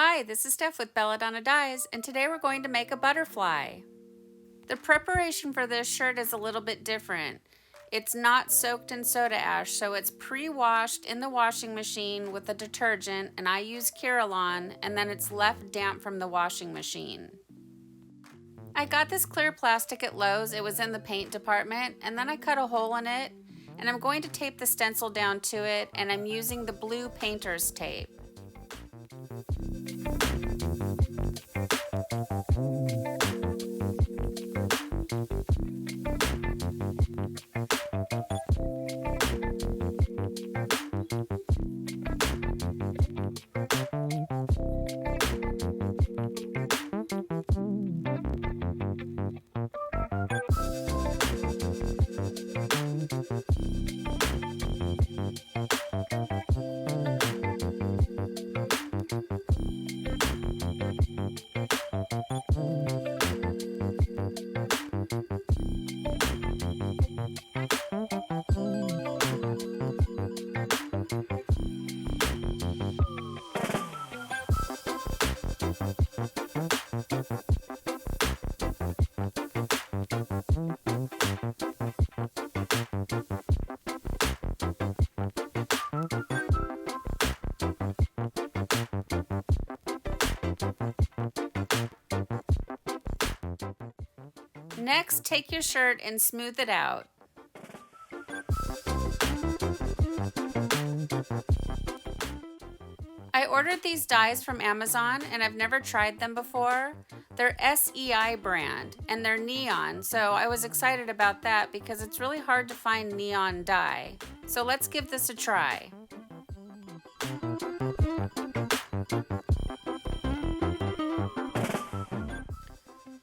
Hi, this is Steph with Belladonna Dyes, and today we're going to make a butterfly. The preparation for this shirt is a little bit different. It's not soaked in soda ash, so it's pre-washed in the washing machine with a detergent, and I use Carolon, and then it's left damp from the washing machine. I got this clear plastic at Lowe's. It was in the paint department, and then I cut a hole in it, and I'm going to tape the stencil down to it, and I'm using the blue painter's tape. Next, take your shirt and smooth it out. I ordered these dyes from Amazon and I've never tried them before. They're SEI brand and they're neon, so I was excited about that because it's really hard to find neon dye. So let's give this a try.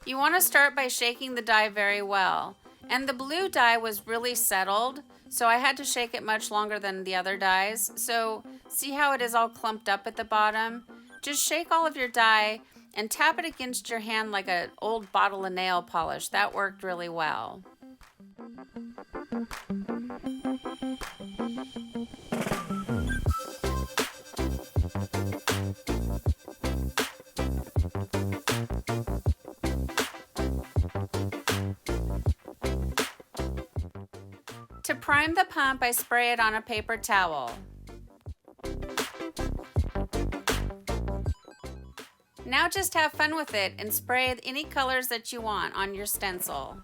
You want to start by shaking the dye very well. And the blue dye was really settled, so I had to shake it much longer than the other dyes. So see how it is all clumped up at the bottom? Just shake all of your dye and tap it against your hand like an old bottle of nail polish. That worked really well. To prime the pump, I spray it on a paper towel. Now just have fun with it and spray any colors that you want on your stencil.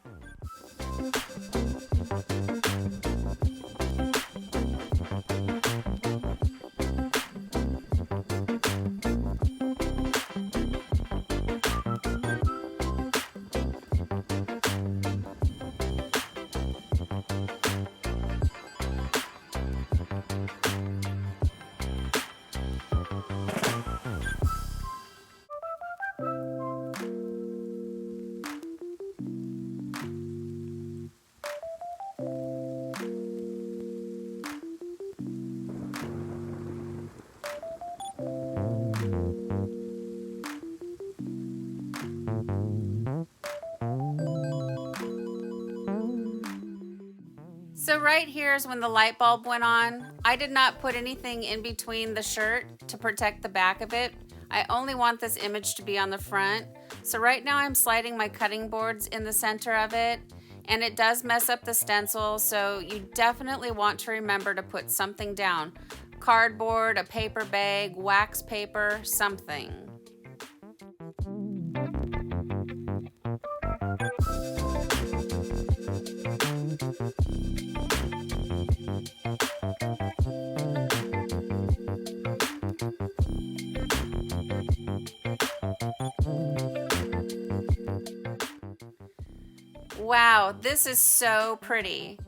So right here is when the light bulb went on. I did not put anything in between the shirt to protect the back of it. I only want this image to be on the front. So right now I'm sliding my cutting boards in the center of it, and it does mess up the stencil, so you definitely want to remember to put something down. Cardboard, a paper bag, wax paper, something. Wow, this is so pretty.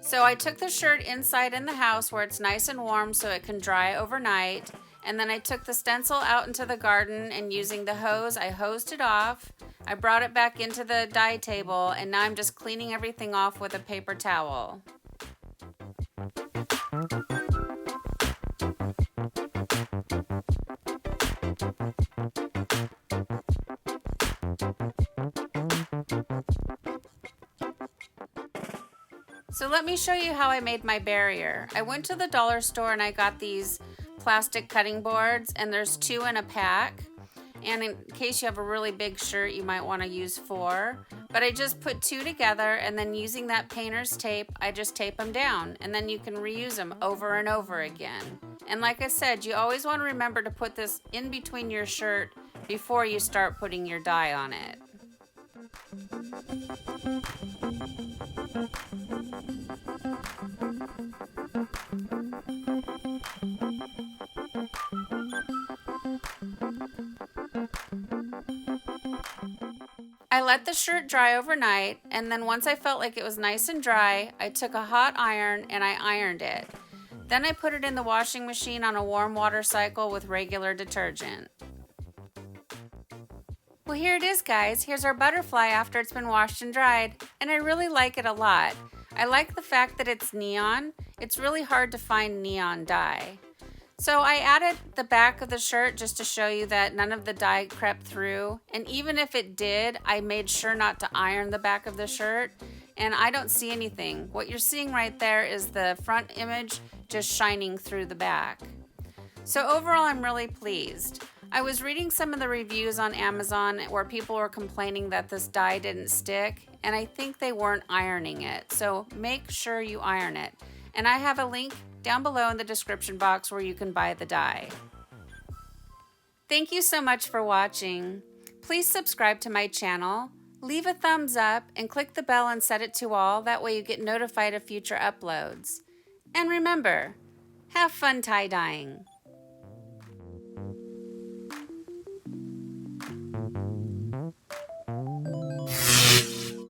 So I took the shirt inside in the house where it's nice and warm so it can dry overnight. And then I took the stencil out into the garden and using the hose, I hosed it off. I brought it back into the dye table and now I'm just cleaning everything off with a paper towel. So let me show you how I made my barrier. I went to the dollar store and I got these plastic cutting boards, and there's 2 in a pack. and in case you have a really big shirt, you might want to use 4. But I just put 2 together, and then using that painter's tape, I just tape them down, and then you can reuse them over and over again. And like I said, you always want to remember to put this in between your shirt before you start putting your dye on it. I let the shirt dry overnight, and then once I felt like it was nice and dry, I took a hot iron and I ironed it. Then I put it in the washing machine on a warm water cycle with regular detergent. Well, here it is, guys. Here's our butterfly after it's been washed and dried, and I really like it a lot. I like the fact that it's neon. It's really hard to find neon dye. So I added the back of the shirt just to show you that none of the dye crept through. And even if it did, I made sure not to iron the back of the shirt. And I don't see anything. What you're seeing right there is the front image just shining through the back. So overall, I'm really pleased. I was reading some of the reviews on Amazon where people were complaining that this dye didn't stick. And I think they weren't ironing it. So make sure you iron it. And I have a link down below in the description box where you can buy the dye. Thank you so much for watching. Please subscribe to my channel, leave a thumbs up, and click the bell and set it to all. That way you get notified of future uploads. And remember, have fun tie-dyeing.